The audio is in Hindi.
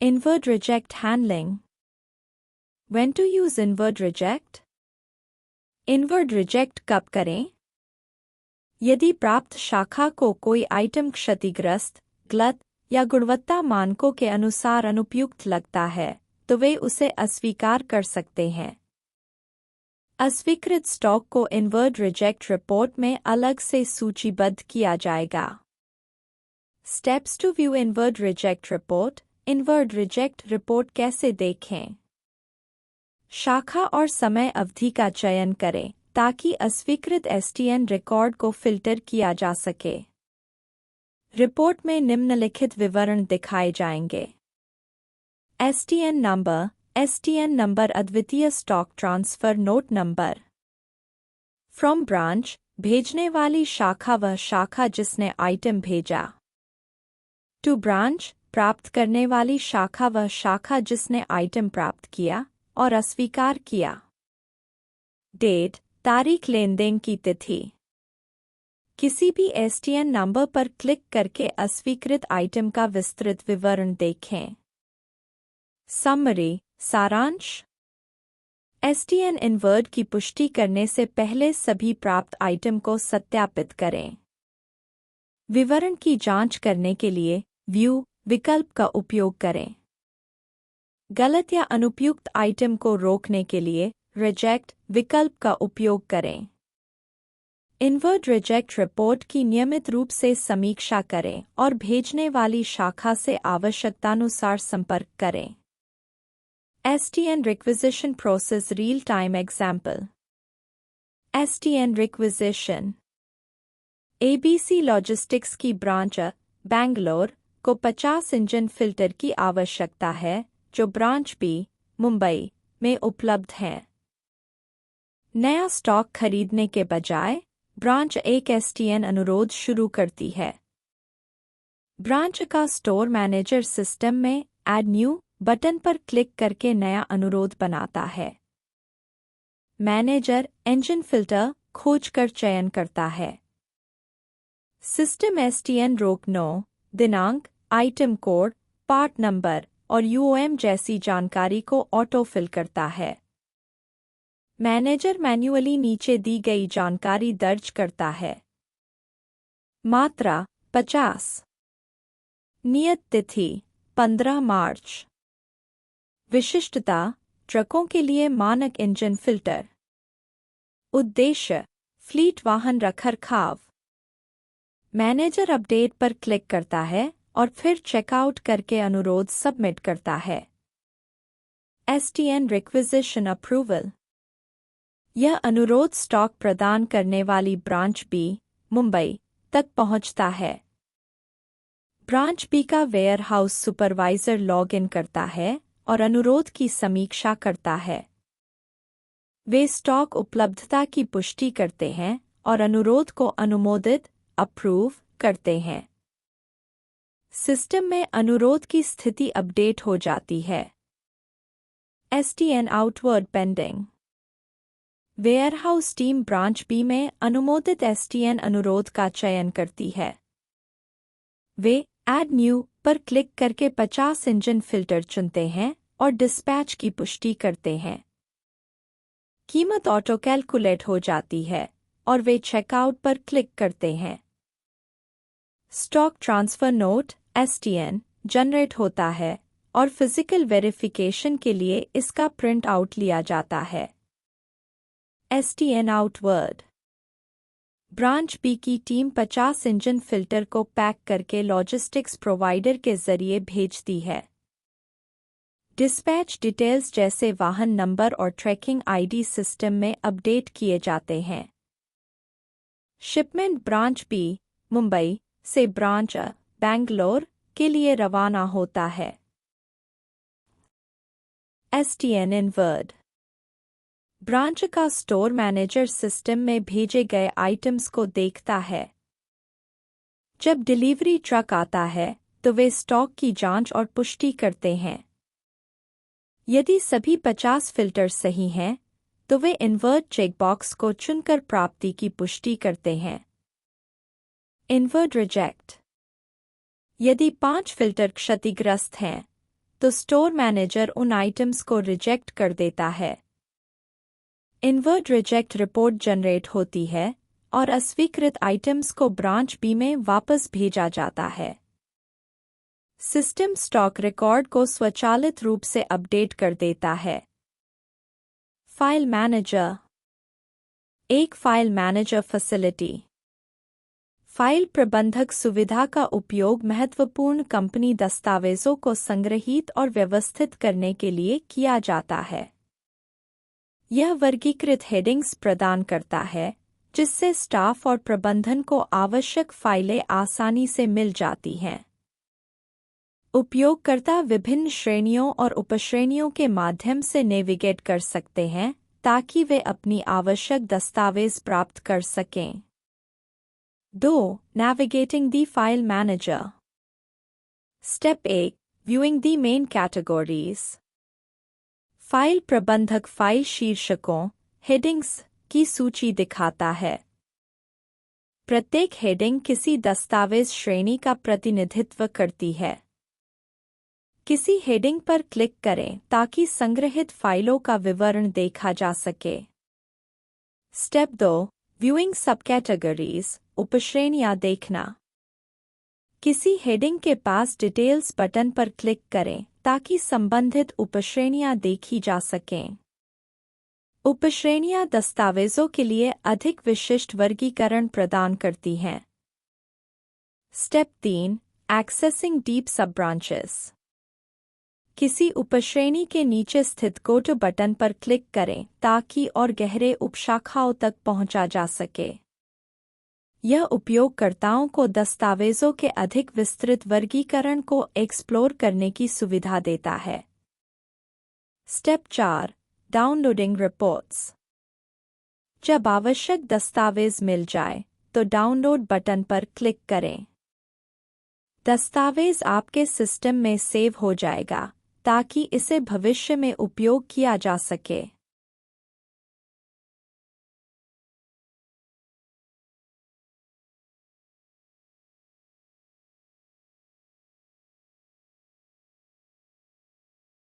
Inward reject handling. When to use inward reject? Inward reject कब करें? यदि प्राप्त शाखा को कोई आइटम क्षतिग्रस्त, गलत या गुणवत्ता मानकों के अनुसार अनुपयुक्त लगता है, तो वे उसे अस्वीकार कर सकते हैं। अस्वीकृत स्टॉक को इनवर्ड रिजेक्ट रिपोर्ट में अलग से सूचीबद्ध किया जाएगा। Steps to view inward reject report. Inward reject report कैसे देखें? शाखा और समय अवधि का चयन करें ताकि अस्वीकृत एसटीएन रिकॉर्ड को फिल्टर किया जा सके। रिपोर्ट में निम्नलिखित विवरण दिखाए जाएंगे। एसटीएन नंबर अद्वितीय stock transfer note number. From branch भेजने वाली शाखा वह शाखा जिसने आइटम भेजा। टू ब्रांच प्राप्त करने वाली शाखा वह शाखा जिसने आइटम प्राप्त किया और अस्वीकार किया। डेट तारीख लेनदेन की तिथि। किसी भी एसटीएन नंबर पर क्लिक करके अस्वीकृत आइटम का विस्तृत विवरण देखें। समरी सारांश। एसटीएन इनवर्ड की पुष्टि करने से पहले सभी प्राप्त आइटम को सत्यापित करें। विवरण की जांच करने के लिए व्यू विकल्प का उपयोग करें। गलत या अनुपयुक्त आइटम को रोकने के लिए रिजेक्ट विकल्प का उपयोग करें। इनवर्ड रिजेक्ट रिपोर्ट की नियमित रूप से समीक्षा करें और भेजने वाली शाखा से आवश्यकतानुसार संपर्क करें। STN requisition process real time example. STN requisition. ABC logistics की ब्रांच बैंगलोर को 50 इंजन फिल्टर की आवश्यकता है जो ब्रांच बी मुंबई में उपलब्ध हैं। नया स्टॉक खरीदने के बजाय ब्रांच एक एसटीएन अनुरोध शुरू करती है। ब्रांच का स्टोर मैनेजर सिस्टम में ऐड न्यू बटन पर क्लिक करके नया अनुरोध बनाता है। मैनेजर इंजन फिल्टर खोजकर चयन करता है। सिस्टम एसटीएन रोक नो दिनांक, आइटम कोड, पार्ट नंबर और यूओएम जैसी जानकारी को ऑटोफिल करता है। मैनेजर मैन्युअली नीचे दी गई जानकारी दर्ज करता है। मात्रा 50। नियत तिथि 15 मार्च। विशिष्टता ट्रकों के लिए मानक इंजन फिल्टर। उद्देश्य फ्लीट वाहन रखरखाव। मैनेजर अपडेट पर क्लिक करता है और फिर चेकआउट करके अनुरोध सबमिट करता है। STN requisition approval. यह अनुरोध स्टॉक प्रदान करने वाली ब्रांच बी मुंबई तक पहुंचता है। ब्रांच बी का वेयरहाउस सुपरवाइजर लॉग इन करता है और अनुरोध की समीक्षा करता है। वे स्टॉक उपलब्धता की पुष्टि करते हैं और अनुरोध को अनुमोदित अप्रूव करते हैं। सिस्टम में अनुरोध की स्थिति अपडेट हो जाती है। STN outward pending. Warehouse team branch B में अनुमोदित एसटीएन अनुरोध का चयन करती है। वे ऐड न्यू पर क्लिक करके 50 इंजन फिल्टर चुनते हैं और डिस्पैच की पुष्टि करते हैं। कीमत ऑटो कैलकुलेट हो जाती है और वे चेकआउट पर क्लिक करते हैं। Stock transfer note STN generate होता है और फिजिकल वेरिफिकेशन के लिए इसका प्रिंट आउट लिया जाता है। STN outward. ब्रांच बी की टीम 50 इंजन फिल्टर को पैक करके लॉजिस्टिक्स प्रोवाइडर के जरिए भेजती है। डिस्पैच डिटेल्स जैसे वाहन नंबर और ट्रैकिंग आईडी सिस्टम में अपडेट किए जाते हैं। शिपमेंट ब्रांच बी मुंबई से ब्रांच बैंगलोर के लिए रवाना होता है। STN inward. ब्रांच का स्टोर मैनेजर सिस्टम में भेजे गए आइटम्स को देखता है। जब डिलीवरी ट्रक आता है तो वे स्टॉक की जांच और पुष्टि करते हैं। यदि सभी 50 फिल्टर सही हैं, तो वे इनवर्ड चेकबॉक्स को चुनकर प्राप्ति की पुष्टि करते हैं। Inward reject. यदि 5 फिल्टर क्षतिग्रस्त हैं, तो स्टोर मैनेजर उन आइटम्स को रिजेक्ट कर देता है। इनवर्ट रिजेक्ट रिपोर्ट जनरेट होती है और अस्वीकृत आइटम्स को ब्रांच बी में वापस भेजा जाता है। सिस्टम स्टॉक रिकॉर्ड को स्वचालित रूप से अपडेट कर देता है। File manager. एक फाइल मैनेजर फैसिलिटी फाइल प्रबंधक सुविधा का उपयोग महत्वपूर्ण कंपनी दस्तावेज़ों को संग्रहीत और व्यवस्थित करने के लिए किया जाता है। यह वर्गीकृत हेडिंग्स प्रदान करता है, जिससे स्टाफ और प्रबंधन को आवश्यक फाइलें आसानी से मिल जाती हैं। उपयोगकर्ता विभिन्न श्रेणियों और उपश्रेणियों के माध्यम से नेविगेट कर सकते हैं ताकि वे अपनी आवश्यक दस्तावेज प्राप्त कर सकें। 2. Navigating the File Manager. Step 1. Viewing the main categories. File प्रबंधक फाइल शीर्षकों हेडिंग्स की सूची दिखाता है। प्रत्येक हेडिंग किसी दस्तावेज श्रेणी का प्रतिनिधित्व करती है। किसी हेडिंग पर क्लिक करें ताकि संग्रहित फाइलों का विवरण देखा जा सके। स्टेप 2. व्यूइंग सब कैटेगरीज उपश्रेणियां देखना। किसी हेडिंग के पास डिटेल्स बटन पर क्लिक करें ताकि संबंधित उपश्रेणियां देखी जा सकें। उपश्रेणियां दस्तावेजों के लिए अधिक विशिष्ट वर्गीकरण प्रदान करती हैं। स्टेप 3. एक्सेसिंग डीप सब ब्रांचेस। किसी उपश्रेणी के नीचे स्थित गो टू बटन पर क्लिक करें ताकि और गहरे उपशाखाओं तक पहुंचा जा सके। यह उपयोगकर्ताओं को दस्तावेजों के अधिक विस्तृत वर्गीकरण को एक्सप्लोर करने की सुविधा देता है। स्टेप 4. Downloading reports. जब आवश्यक दस्तावेज मिल जाए तो डाउनलोड बटन पर क्लिक करें। दस्तावेज आपके सिस्टम में सेव हो जाएगा ताकि इसे भविष्य में उपयोग किया जा सके।